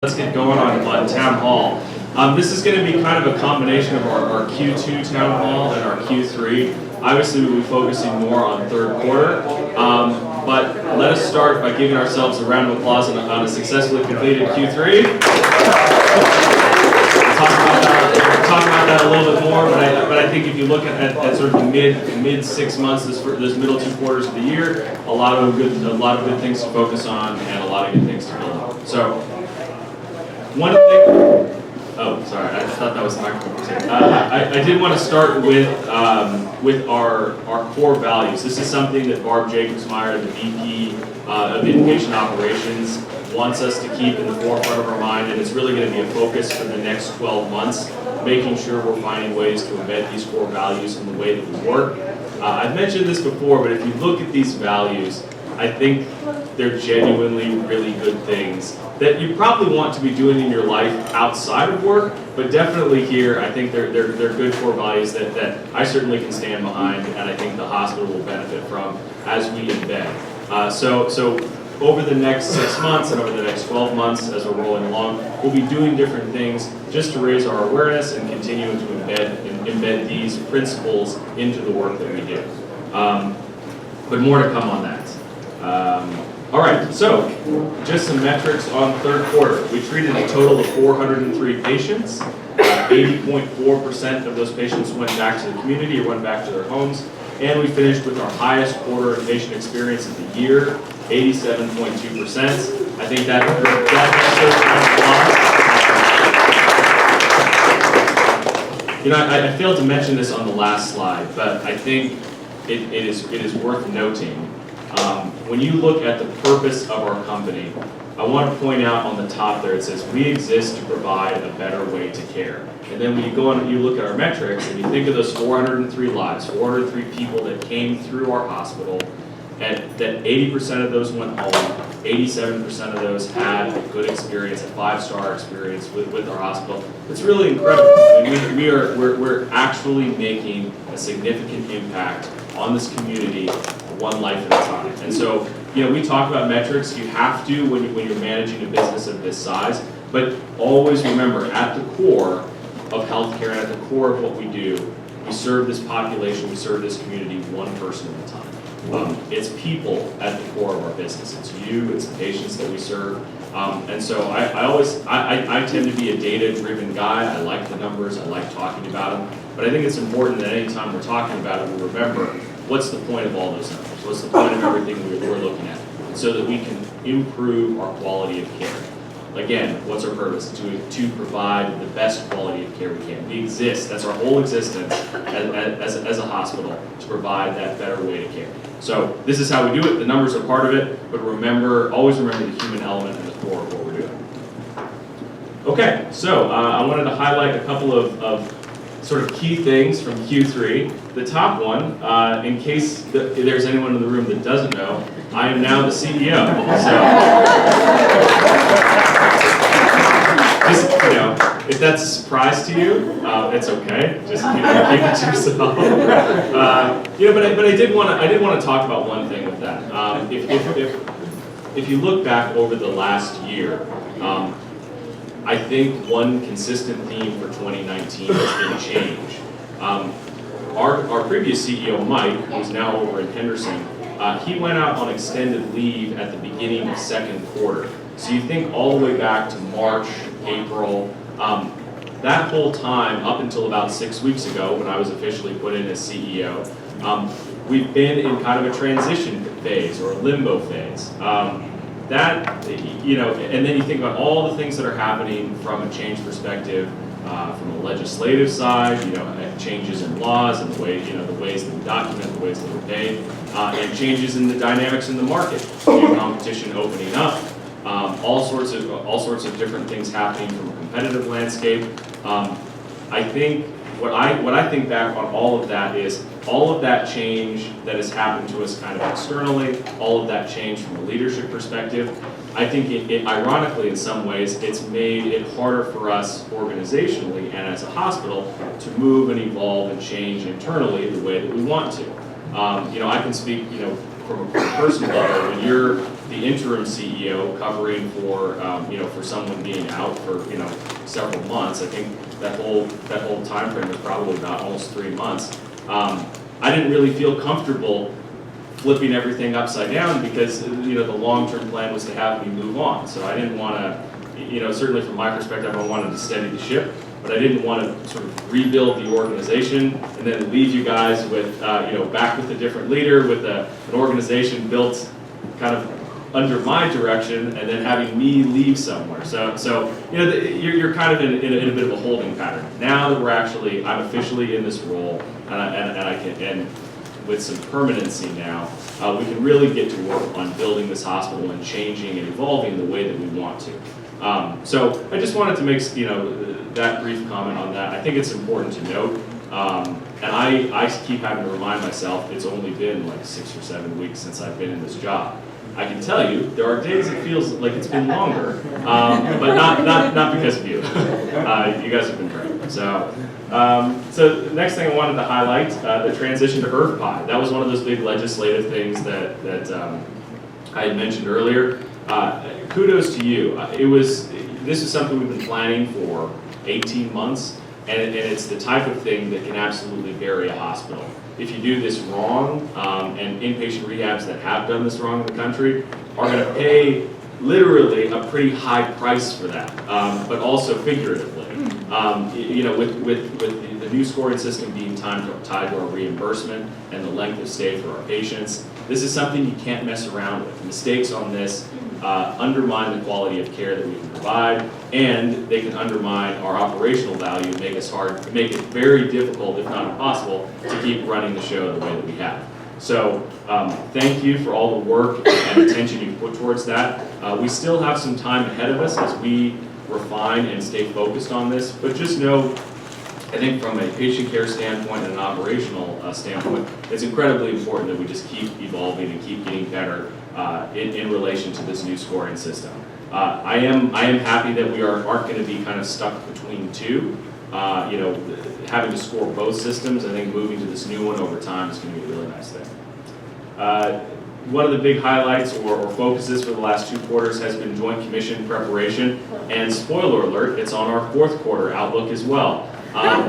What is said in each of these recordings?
Let's get going on Town Hall. This is going to be kind of a combination of our Q2 Town Hall and our Q3. Obviously, we'll be focusing more on third quarter, but let us start by giving ourselves a round of applause on a successfully completed Q3. We'll talk about that a little bit more, but I think if you look at sort of the mid 6 months, those middle 2 quarters of the year, a lot of good things to focus on and a lot of good things to build on. So. One thing, oh, sorry, I thought that was the microphone. I did want to start with our core values. This is something that Barb Jacobsmeyer, the VP of Inpatient Operations, wants us to keep in the forefront of our mind, and it's really going to be a focus for the next 12 months, making sure we're finding ways to embed these core values in the way that we work. I've mentioned this before, but if you look at these values, I think they're genuinely really good things that you probably want to be doing in your life outside of work, but definitely here, I think they're good core values that I certainly can stand behind, and I think the hospital will benefit from as we embed. So over the next 6 months and over the next 12 months as we're rolling along, we'll be doing different things just to raise our awareness and continue to embed these principles into the work that we do. But more to come on that. All right, so just some metrics on third quarter. We treated a total of 403 patients. 80.4% of those patients went back to the community or went back to their homes. And we finished with our highest quarter in patient experience of the year, 87.2%. I think that shows a lot. You know, I failed to mention this on the last slide, but I think it is worth noting. When you look at the purpose of our company, I want to point out on the top there, it says, we exist to provide a better way to care. And then when you go on and you look at our metrics and you think of those 403 lives, 403 people that came through our hospital, and that 80% of those went home, 87% of those had a good experience, a 5-star experience with our hospital. It's really incredible. I mean, we're actually making a significant impact on this community, one life at a time. And so, you know, we talk about metrics. You have to when you're managing a business of this size, but always remember, at the core of healthcare and at the core of what we do, we serve this population, we serve this community one person at a time. It's people at the core of our business. It's you, it's the patients that we serve. And so I tend to be a data-driven guy. I like the numbers, I like talking about them, but I think it's important that any time we're talking about it, we remember what's the point of all those numbers? What's the point of everything we're looking at? So that we can improve our quality of care. Again, what's our purpose? To provide the best quality of care we can. We exist, that's our whole existence as a hospital, to provide that better way to care. So this is how we do it, the numbers are part of it, but always remember the human element at the core of what we're doing. Okay, so I wanted to highlight a couple of sort of key things from Q3. The top one, in case there's anyone in the room that doesn't know, I am now the CEO. So, just, you know, if that's a surprise to you, it's okay. Just keep it to yourself. But I did want to talk about one thing with that. If you look back over the last year, I think one consistent theme for 2019 has been change. Our previous CEO, Mike, who's now over in Henderson, he went out on extended leave at the beginning of second quarter. So you think all the way back to March, April, that whole time up until about 6 weeks ago when I was officially put in as CEO, we've been in kind of a transition phase or a limbo phase. That, you know, and then you think about all the things that are happening from a change perspective, from a legislative side, you know, changes in laws and the ways that we document, the ways that we're paid, and changes in the dynamics in the market, new competition opening up, all sorts of different things happening from a competitive landscape. I think what I think back on all of that is all of that change that has happened to us kind of externally, all of that change from a leadership perspective. I think it ironically in some ways, it's made it harder for us organizationally and as a hospital to move and evolve and change internally the way that we want to. You know, I can speak, you know, from a personal level, when you're the interim CEO covering for, for someone being out for, several months. I think that whole time frame was probably about almost 3 months. I didn't really feel comfortable flipping everything upside down because, the long-term plan was to have me move on. So I didn't want to, certainly from my perspective, I wanted to steady the ship, but I didn't want to sort of rebuild the organization and then leave you guys with, back with a different leader, with an organization built kind of under my direction, and then having me leave somewhere. So you're kind of in a bit of a holding pattern. Now that I'm officially in this role, and with some permanency now, we can really get to work on building this hospital and changing and evolving the way that we want to. So I just wanted to make that brief comment on that. I think it's important to note, and I keep having to remind myself it's only been like 6 or 7 weeks since I've been in this job. I can tell you there are days it feels like it's been longer, but not because of you. You guys have been great. So the next thing I wanted to highlight, the transition to IRF-PI. That was one of those big legislative things that I had mentioned earlier. Kudos to you. This is something we've been planning for 18 months, and it's the type of thing that can absolutely bury a hospital. If you do this wrong, and inpatient rehabs that have done this wrong in the country are going to pay literally a pretty high price for that, but also figuratively. With the new scoring system being tied to our reimbursement and the length of stay for our patients, this is something you can't mess around with. Mistakes on this undermine the quality of care that we can provide, and they can undermine our operational value, make it very difficult, if not impossible, to keep running the show the way that we have. So thank you for all the work and attention you've put towards that. We still have some time ahead of us as we refine and stay focused on this, but just know, I think from a patient care standpoint and an operational standpoint, it's incredibly important that we just keep evolving and keep getting better in relation to this new scoring system. I am happy that we aren't going to be kind of stuck between two. Having to score both systems. I think moving to this new one over time is going to be a really nice thing. One of the big highlights or focuses for the last 2 quarters has been Joint Commission preparation, and spoiler alert, it's on our 4th quarter outlook as well.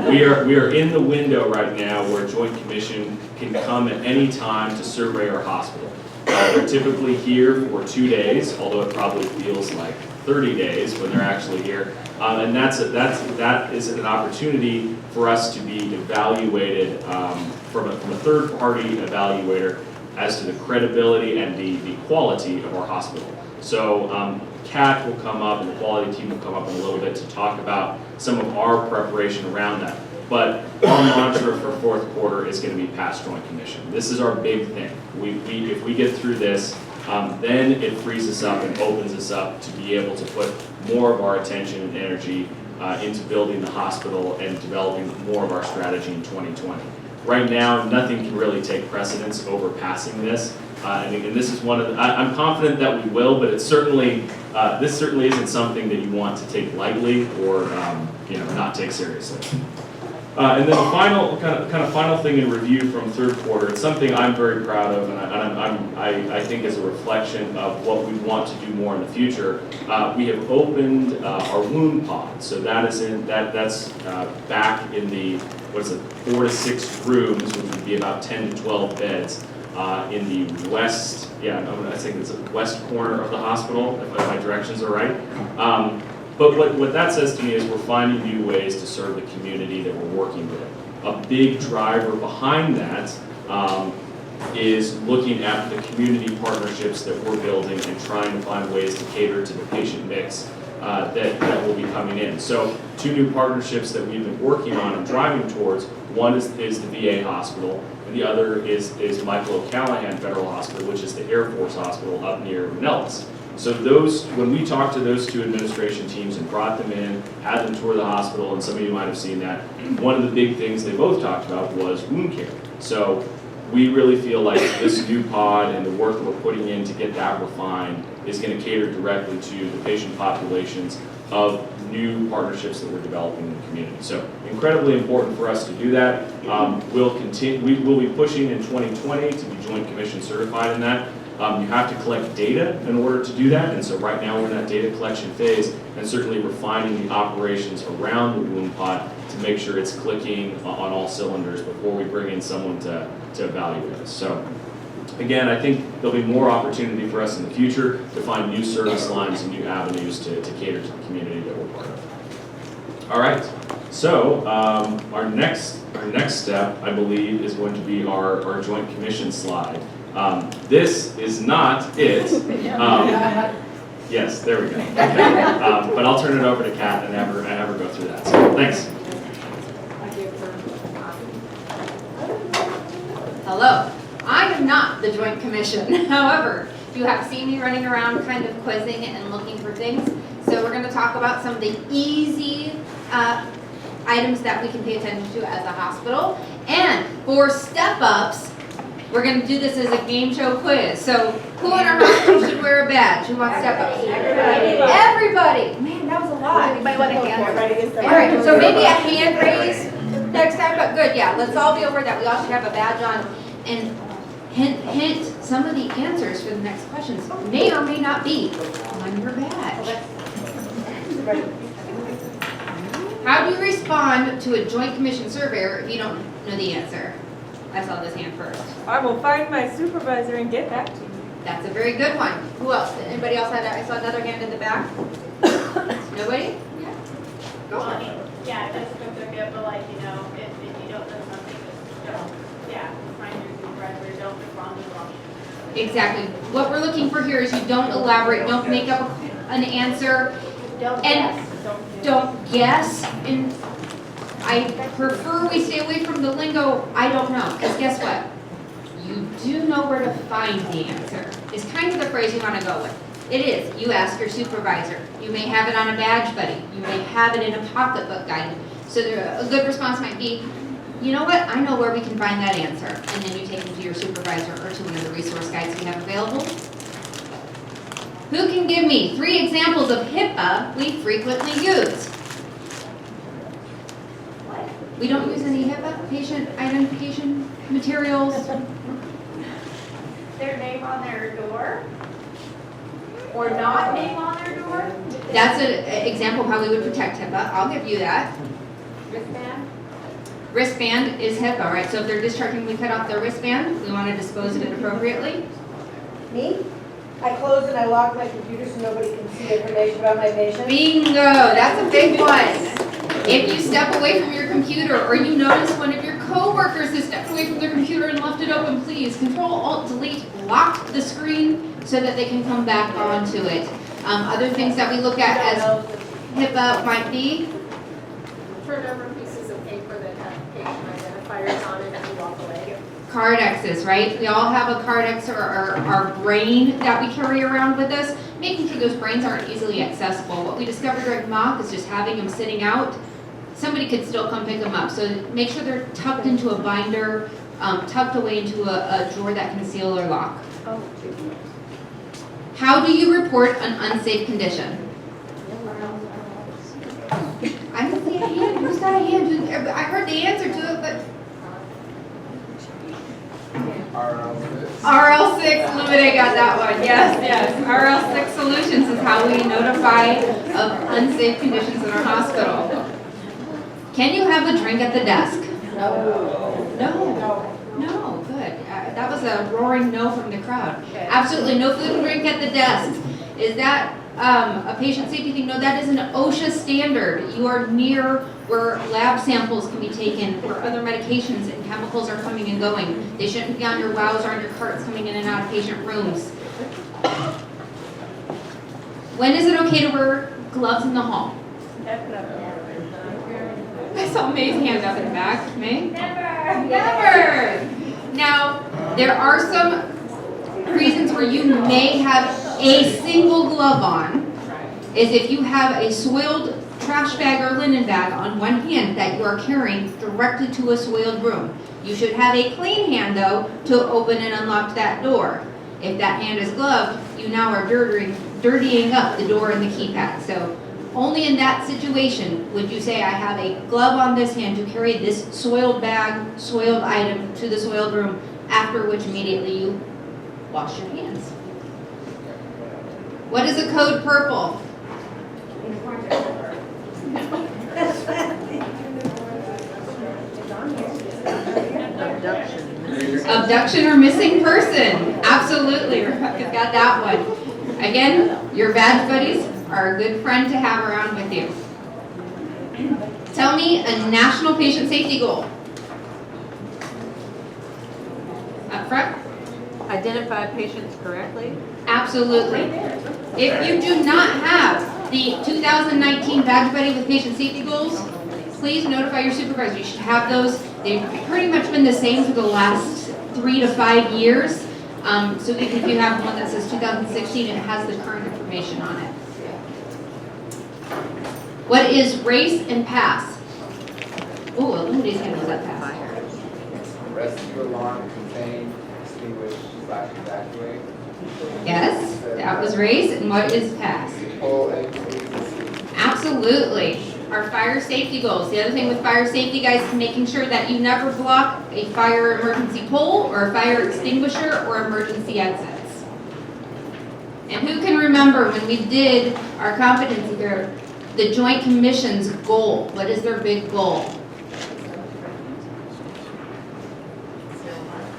We are in the window right now where Joint Commission can come at any time to survey our hospital. They're typically here for 2 days, although it probably feels like 30 days when they're actually here. And that is an opportunity for us to be evaluated from a third-party evaluator as to the credibility and the quality of our hospital. So Kat will come up and the quality team will come up in a little bit to talk about some of our preparation around that. But our mantra for 4th quarter is going to be past Joint Commission. This is our big thing. If we get through this, then it frees us up and opens us up to be able to put more of our attention and energy into building the hospital and developing more of our strategy in 2020. Right now, nothing can really take precedence over passing this. And this is one of the, I'm confident that we will, but it's certainly, this certainly isn't something that you want to take lightly or not take seriously. And then the final final thing in review from 3rd quarter, it's something I'm very proud of, and I think is a reflection of what we want to do more in the future. We have opened our wound pod, so that's back in the 4 to 6 rooms, which would be about 10 to 12 beds in the west. Yeah, I think it's the west corner of the hospital, if my directions are right. But what that says to me is we're finding new ways to serve the community that we're working with. A big driver behind that is looking at the community partnerships that we're building and trying to find ways to cater to the patient mix that will be coming in. So 2 new partnerships that we've been working on and driving towards. One is the VA hospital, and the other is Michael O'Callaghan Federal Hospital, which is the Air Force Hospital up near Manellis. So when we talked to those 2 administration teams and brought them in, had them tour the hospital, and some of you might have seen that, one of the big things they both talked about was wound care. So we really feel like this new pod and the work that we're putting in to get that refined is going to cater directly to the patient populations of new partnerships that we're developing in the community. So incredibly important for us to do that. We'll be pushing in 2020 to be Joint Commission certified in that. You have to collect data in order to do that, and so right now we're in that data collection phase, and certainly refining the operations around the wound pod to make sure it's clicking on all cylinders before we bring in someone to evaluate us. So again, I think there'll be more opportunity for us in the future to find new service lines and new avenues to cater to the community that we're part of. All right, so our next step, I believe, is going to be our joint commission slide. This is not it. Yes, there we go. Okay. But I'll turn it over to Kat and have her go through that. So thanks. Hello. I am not the Joint Commission. However, you have seen me running around kind of quizzing and looking for things. So we're going to talk about some of the easy items that we can pay attention to as a hospital. And for step-ups, we're going to do this as a game show quiz. So who in our hospital should wear a badge? Who wants step-ups? Everybody. Man, that was a lot. Anybody want a hand? All right, so maybe a hand raise next time, but good, yeah. Let's all be aware that we all should have a badge on. And hint, some of the answers for the next questions may or may not be on your badge. How do you respond to a Joint Commission surveyor if you don't know the answer? I saw this hand first. I will find my supervisor and get back to you. That's a very good one. Who else? Anybody else have that? I saw another hand in the back. Nobody? Yeah. Go on. Yeah, that's good, but like, you know, if you don't know something, just don't, find your supervisor, don't respond to the wrong. Exactly. What we're looking for here is you don't elaborate, don't make up an answer, and don't guess. And I prefer we stay away from the lingo, I don't know, because guess what? You do know where to find the answer, is kind of the phrase you want to go with. It is. You ask your supervisor. You may have it on a badge buddy. You may have it in a pocketbook guide. So a good response might be, you know what, I know where we can find that answer. And then you take them to your supervisor or to one of the resource guides we have available. Who can give me 3 examples of HIPAA we frequently use? We don't use any HIPAA, patient identification materials. Their name on their door? Or not name on their door? That's an example of how we would protect HIPAA. I'll give you that. Wristband? Wristband is HIPAA, right? So if they're discharging, we cut off their wristband. We want to dispose of it appropriately. Me? I close and I lock my computer so nobody can see information about my patient. Bingo! That's a big one. If you step away from your computer or you notice one of your coworkers has stepped away from their computer and left it open, please Control-Alt-Delete, lock the screen so that they can come back onto it. Other things that we look at as HIPAA might be Turn over pieces of paper that have patient identifiers on it as you walk away. card X's, right? We all have a card X or our brain that we carry around with us, making sure those brains aren't easily accessible. What we discovered during mock is just having them sitting out. Somebody could still come pick them up. So make sure they're tucked into a binder, tucked away into a drawer that can seal or lock. How do you report an unsafe condition? I don't see a hand. Who's got a hand? I heard the answer to it, but RL6 Limited got that one. Yes. RL6 Solutions is how we notify of unsafe conditions in our hospital. Can you have a drink at the desk? No, good. That was a roaring no from the crowd. Absolutely no food and drink at the desk. Is that a patient safety thing? No, that is an OSHA standard. You are near where lab samples can be taken, where other medications and chemicals are coming and going. They shouldn't be on your wows or on your carts coming in and out of patient rooms. When is it okay to wear gloves in the hall? I saw May's hand up in the back. May? Never. Now, there are some reasons where you may have a single glove on, is if you have a soiled trash bag or linen bag on one hand that you are carrying directly to a soiled room. You should have a clean hand, though, to open and unlock that door. If that hand is gloved, you now are dirtying up the door and the keypad. So only in that situation would you say, I have a glove on this hand to carry this soiled bag, soiled item to the soiled room, after which immediately you wash your hands. What is a code purple? Abduction or missing person. Absolutely, Rebecca's got that one. Again, your badge buddies are a good friend to have around with you. Tell me a national patient safety goal. Up front. Identify patients correctly. Absolutely. If you do not have the 2019 badge buddy with patient safety goals, please notify your supervisor. You should have those. They've pretty much been the same for the last 3 to 5 years. So even if you have one that says 2016, it has the current information on it. What is race and pass? Oh, nobody's going to know that pass. Rescue alarm, contain, extinguish, /evacuate. Yes, that was race. And what is pass? Pull and release. Absolutely. Our fire safety goals. The other thing with fire safety, guys, is making sure that you never block a fire emergency pole or a fire extinguisher or emergency exits. And who can remember when we did our competency here, the Joint Commission's goal? What is their big goal?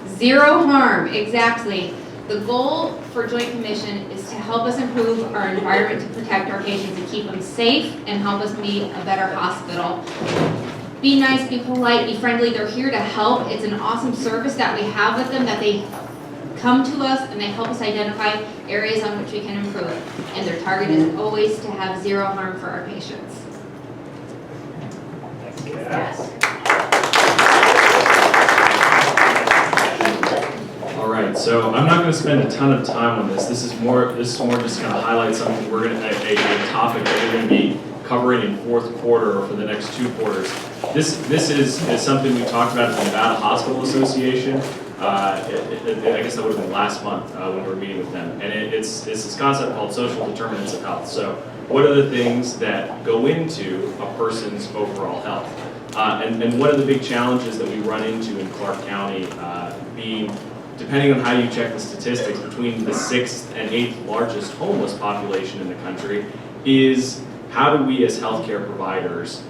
Zero harm, exactly. The goal for Joint Commission is to help us improve our environment to protect our patients and keep them safe and help us be a better hospital. Be nice, be polite, be friendly. They're here to help. It's an awesome service that we have with them, that they come to us and they help us identify areas on which we can improve. And their target is always to have zero harm for our patients. Yes. All right, so I'm not going to spend a ton of time on this. This is more just going to highlight something we're going to a topic that we're going to be covering in fourth quarter or for the next 2 quarters. This is something we talked about at the Nevada Hospital Association. I guess that would have been last month when we were meeting with them, and it's this concept called social determinants of health. So, what are the things that go into a person's overall health? And one of the big challenges that we run into in Clark County, being, depending on how you check the statistics, between the 6th and 8th largest homeless population in the country, is how do we as healthcare providers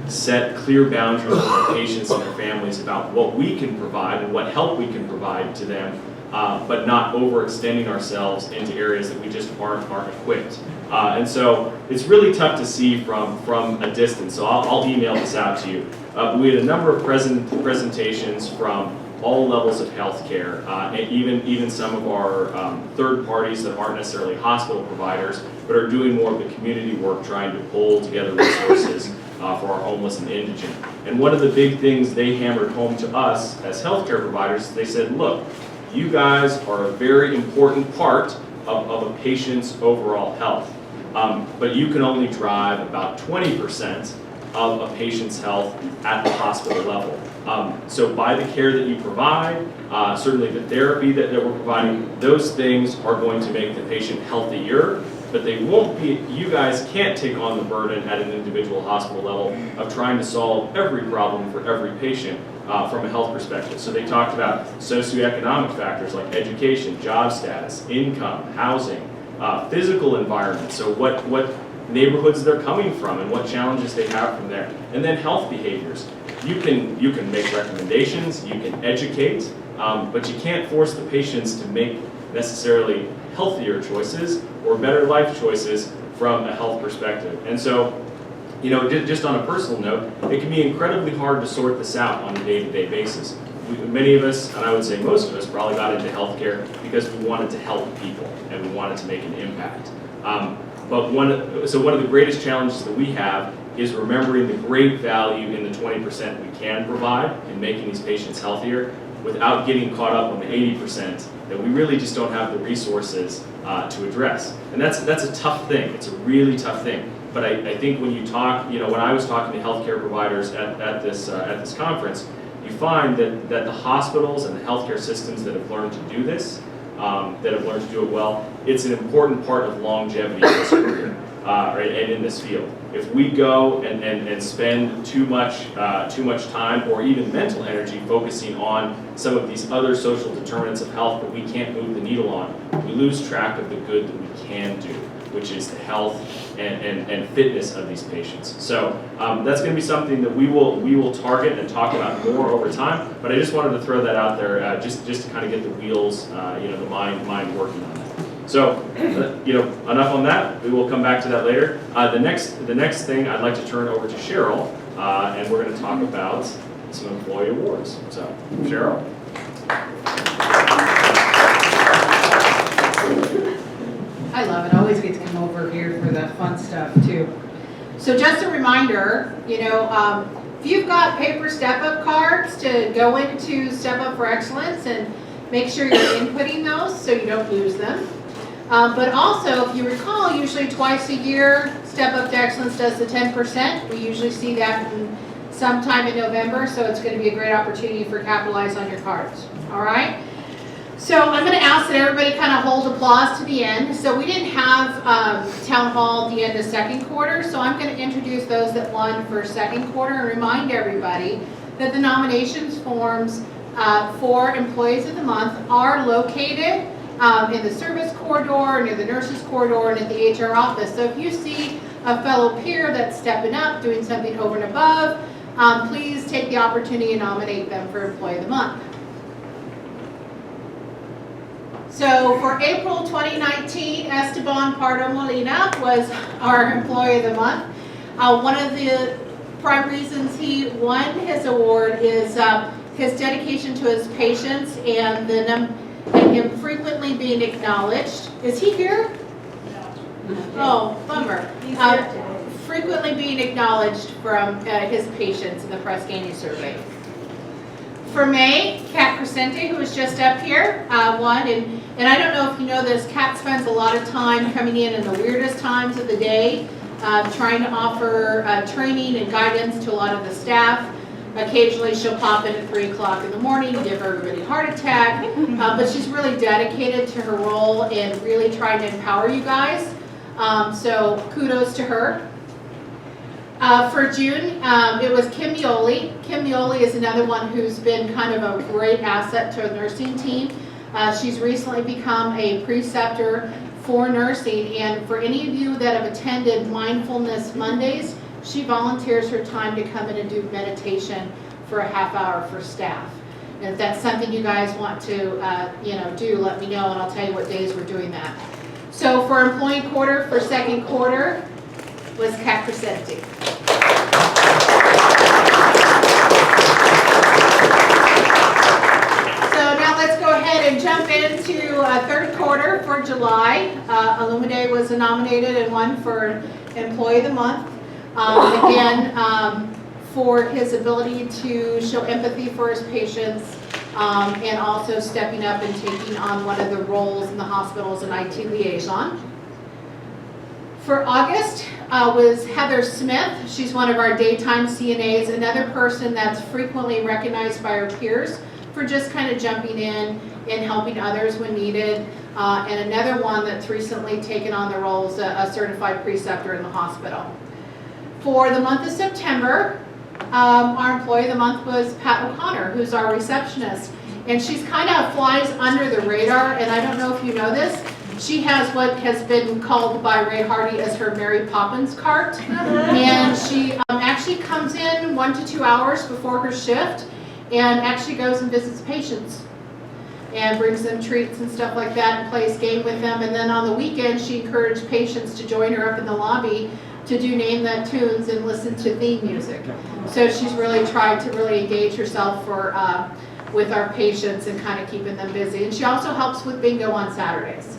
set clear boundaries with our patients and their families about what we can provide and what help we can provide to them, but not overextending ourselves into areas that we just aren't equipped. And so it's really tough to see from a distance. So I'll email this out to you. We had a number of presentations from all levels of healthcare, and even some of our third parties that aren't necessarily hospital providers, but are doing more of the community work, trying to pull together resources for our homeless and indigent. And one of the big things they hammered home to us as healthcare providers, they said, look, you guys are a very important part of a patient's overall health, but you can only drive about 20% of a patient's health at the hospital level. So by the care that you provide, certainly the therapy that we're providing, those things are going to make the patient healthier, but they won't be, you guys can't take on the burden at an individual hospital level of trying to solve every problem for every patient from a health perspective. So they talked about socioeconomic factors like education, job status, income, housing, physical environment, so what neighborhoods they're coming from and what challenges they have from there, and then health behaviors. You can make recommendations, you can educate, but you can't force the patients to make necessarily healthier choices or better life choices from a health perspective. And so, you know, just on a personal note, it can be incredibly hard to sort this out on a day-to-day basis. Many of us, and I would say most of us, probably got into healthcare because we wanted to help people and we wanted to make an impact. But one of the greatest challenges that we have is remembering the great value in the 20% we can provide in making these patients healthier without getting caught up on the 80% that we really just don't have the resources to address. And that's a tough thing. It's a really tough thing. But I think when you talk, you know, when I was talking to healthcare providers at this conference, you find that the hospitals and the healthcare systems that have learned to do this, that have learned to do it well, it's an important part of longevity in this career, right, and in this field. if we go and spend too much time or even mental energy focusing on some of these other social determinants of health that we can't move the needle on, we lose track of the good that we can do, which is the health and fitness of these patients. So that's going to be something that we will target and talk about more over time. But I just wanted to throw that out there, just to kind of get the wheels, the mind working on that. So enough on that. We will come back to that later. The next thing I'd like to turn over to Cheryl, and we're going to talk about some employee awards. So Cheryl. I love it. I always get to come over here for the fun stuff too. So just a reminder, if you've got paper step-up cards to go into Step Up for Excellence, and make sure you're inputting those so you don't lose them. But also, if you recall, usually twice a year, Step Up to Excellence does the 10%. We usually see that sometime in November, so it's going to be a great opportunity for capitalize on your cards. All right? So I'm going to ask that everybody kind of hold applause to the end. So we didn't have town hall at the end of second quarter, so I'm going to introduce those that won for second quarter and remind everybody that the nominations forms for employees of the month are located in the service corridor, near the nurses corridor, and at the HR office. So if you see a fellow peer that's stepping up, doing something over and above, please take the opportunity and nominate them for Employee of the Month. So for April 2019, Esteban Pardo Molina was our Employee of the Month. One of the prime reasons he won his award is his dedication to his patients and him frequently being acknowledged. Is he here? Oh, bummer. Frequently being acknowledged from his patients in the Press Ganey survey. For May, Kat Crescente, who was just up here, won. And I don't know if you know this, Kat spends a lot of time coming in the weirdest times of the day, trying to offer training and guidance to a lot of the staff. Occasionally she'll pop in at 3 o'clock in the morning and give everybody a heart attack, but she's really dedicated to her role and really trying to empower you guys. So kudos to her. For June, it was Kim Mioli. Kim Mioli is another one who's been kind of a great asset to a nursing team. She's recently become a preceptor for nursing, and for any of you that have attended Mindfulness Mondays, she volunteers her time to come in and do meditation for a half hour for staff. And if that's something you guys want to do, let me know, and I'll tell you what days we're doing that. So for employee quarter for second quarter was Kat Crescente. Let's go ahead and jump into third quarter for July. Illumide was nominated and won for Employee of the Month. Again, for his ability to show empathy for his patients and also stepping up and taking on one of the roles in the hospital as an IT liaison. For August was Heather Smith. She's one of our daytime CNAs, another person that's frequently recognized by her peers for just kind of jumping in and helping others when needed. And another one that's recently taken on the role as a certified preceptor in the hospital. For the month of September, our Employee of the Month was Pat O'Connor, who's our receptionist. And she's kind of flies under the radar, and I don't know if you know this, she has what has been called by Ray Hardy as her Mary Poppins cart. And she actually comes in 1 to 2 hours before her shift and actually goes and visits patients and brings them treats and stuff like that and plays game with them. And then on the weekend, she encouraged patients to join her up in the lobby to do name that tunes and listen to theme music. So she's really tried to really engage herself with our patients and kind of keeping them busy. And she also helps with bingo on Saturdays.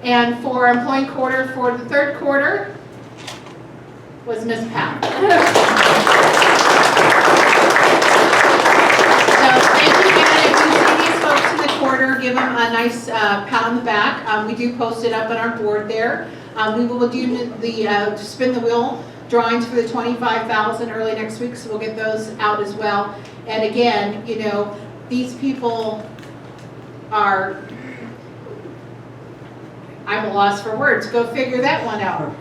And for employee quarter for the third quarter was Miss Pat. Give them a nice pat on the back. We do post it up on our board there. We will do the spin the wheel drawings for the $25,000 early next week, so we'll get those out as well. And again, these people are, I'm a loss for words. Go figure that one out.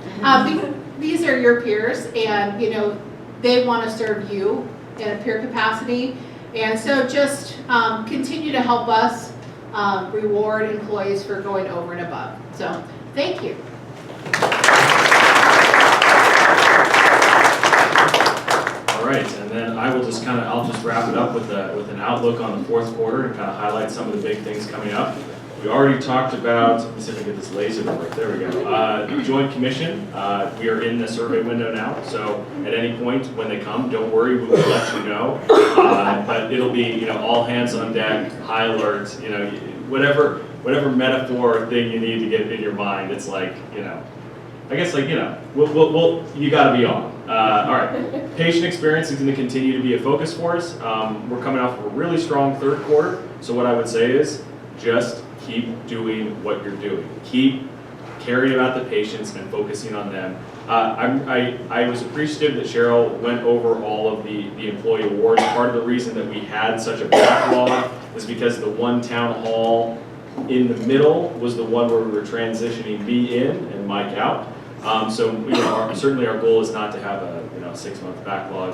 these are your peers, and, you know, they want to serve you in a peer capacity. And so just continue to help us reward employees for going over and above. So, thank you. All right, and then I will just I'll just wrap it up with an outlook on the fourth quarter and kind of highlight some of the big things coming up. We already talked about, let me see if I can get this laser to work, there we go. Joint Commission, we are in the survey window now, so at any point when they come, don't worry, we will let you know. But it'll be, you know, all hands on deck, high alert, you know, whatever metaphor or thing you need to get in your mind, it's like, you know, I guess like, you know, you gotta be on. All right, patient experience is gonna continue to be a focus for us. We're coming off of a really strong third quarter, so what I would say is just keep doing what you're doing. Keep caring about the patients and focusing on them. I was appreciative that Cheryl went over all of the employee awards. Part of the reason that we had such a backlog is because the one town hall in the middle was the one where we were transitioning me in and Mike out. So you know, certainly our goal is not to have a 6-month backlog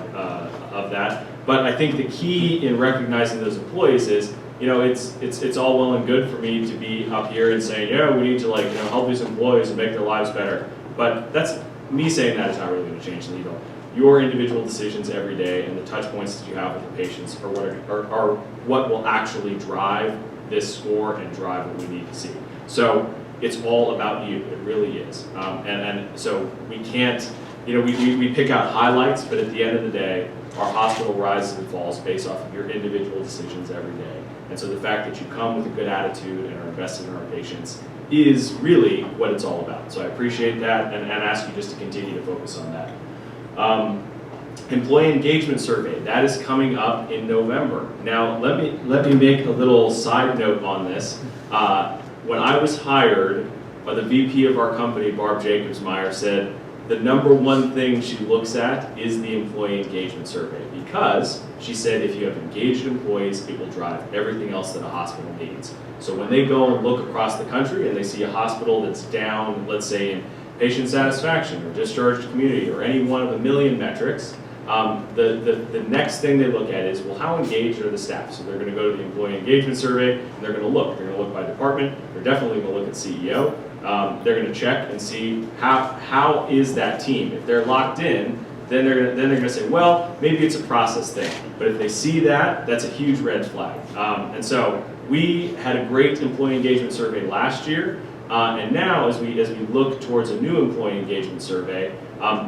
of that. But I think the key in recognizing those employees is, you know, it's all well and good for me to be up here and saying, yeah, we need to help these employees and make their lives better. But that's me saying that is not really going to change the needle. Your individual decisions every day and the touch points that you have with the patients are what will actually drive this score and drive what we need to see. So it's all about you. It really is. And so we can't, you know, we pick out highlights, but at the end of the day, our hospital rises and falls based off of your individual decisions every day. And so the fact that you come with a good attitude and are invested in our patients is really what it's all about. So I appreciate that and ask you just to continue to focus on that. Employee engagement survey, that is coming up in November. Now let me make a little side note on this. When I was hired, the VP of our company, Barb Jacobs-Meyer, said the number one thing she looks at is the employee engagement survey, because she said if you have engaged employees, it will drive everything else that a hospital needs. So when they go and look across the country and they see a hospital that's down, let's say in patient satisfaction or discharge to community or any one of the million metrics, the next thing they look at is, well, how engaged are the staff? So they're going to go to the employee engagement survey and they're going to look. They're going to look by department. They're definitely going to look at CEO. They're going to check and see how is that team. If they're locked in, then they're going to say, well, maybe it's a process thing. But if they see that, that's a huge red flag. And so we had a great employee engagement survey last year. And now, as we look towards a new employee engagement survey,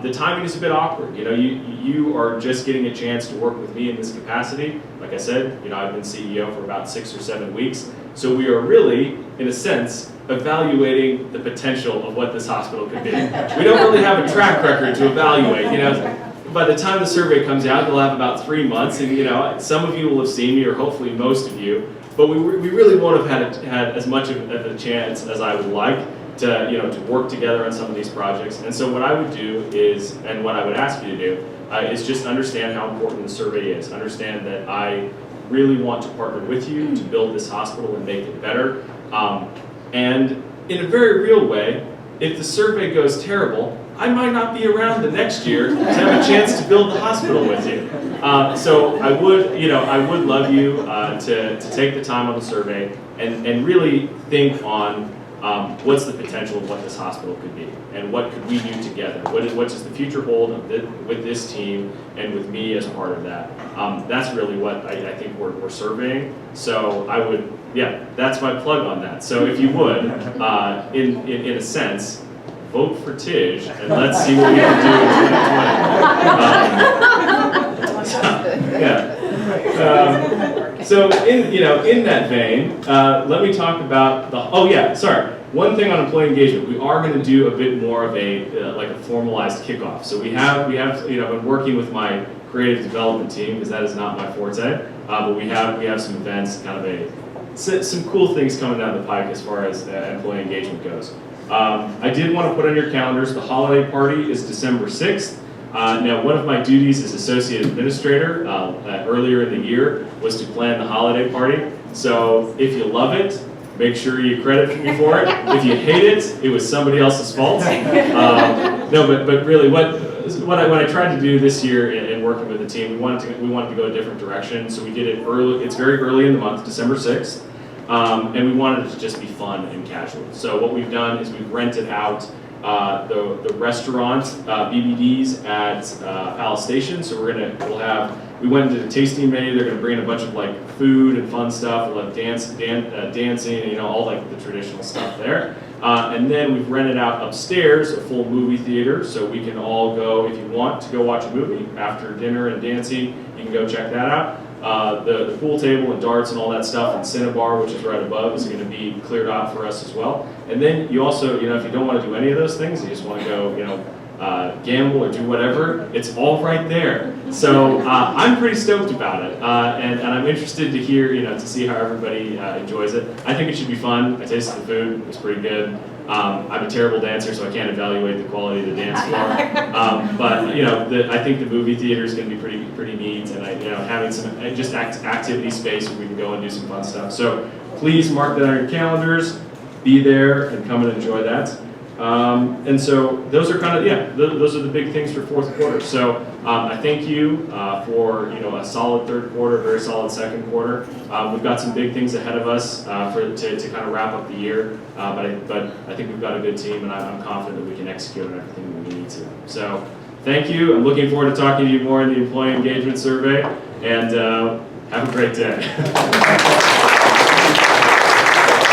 the timing is a bit awkward. You know, you are just getting a chance to work with me in this capacity. Like I said, you know, I've been CEO for about 6 or 7 weeks, so we are really, in a sense, evaluating the potential of what this hospital could be. We don't really have a track record to evaluate. You know, by the time the survey comes out, you'll have about 3 months, and you know, some of you will have seen me, or hopefully most of you. But we really won't have had as much of a chance as I would like to, you know, to work together on some of these projects. And so what I would do is, and what I would ask you to do, is just understand how important the survey is. Understand that I really want to partner with you to build this hospital and make it better. And in a very real way, if the survey goes terrible, I might not be around the next year to have a chance to build the hospital with you. So I would love you to take the time on the survey and really think on what's the potential of what this hospital could be and what could we do together. What does the future hold with this team and with me as part of that? That's really what I think we're surveying. So I would, that's my plug on that. So if you would, in a sense, vote for Tij, and let's see what we can do in 2020. So in that vein, let me talk about one thing on employee engagement. We are going to do a bit more of a formalized kickoff. So we have been working with my creative development team, because that is not my forte, but we have some events, some cool things coming down the pike as far as employee engagement goes. I did want to put on your calendars, the holiday party is December 6th. Now, one of my duties as associate administrator earlier in the year was to plan the holiday party. So if you love it, make sure you credit me for it. If you hate it, it was somebody else's fault. No, but really, what I tried to do this year in working with the team, we wanted to go a different direction. So we did it early. It's very early in the month, December 6th, and we wanted it to just be fun and casual. So what we've done is we've rented out the restaurant BBDs at Palace Station. So we went into the tasting menu. They're going to bring in a bunch of like food and fun stuff. We'll have dancing, all like the traditional stuff there. And then we've rented out upstairs a full movie theater, so we can all go, if you want to go watch a movie after dinner and dancing, you can go check that out. The pool table and darts and all that stuff and Cinnabar, which is right above, is going to be cleared out for us as well. And then you also, if you don't want to do any of those things, you just want to go, gamble or do whatever, it's all right there. So I'm pretty stoked about it, and I'm interested to hear, to see how everybody enjoys it. I think it should be fun. I tasted the food; it was pretty good. I'm a terrible dancer, so I can't evaluate the quality of the dance floor. But I think the movie theater is going to be pretty neat, and having some just activity space where we can go and do some fun stuff. So please mark that on your calendars. Be there and come and enjoy that. And so those are those are the big things for fourth quarter. So I thank you for a solid third quarter, very solid second quarter. We've got some big things ahead of us to kind of wrap up the year. But I think we've got a good team, and I'm confident that we can execute on everything that we need to. So thank you. I'm looking forward to talking to you more in the employee engagement survey. And have a great day.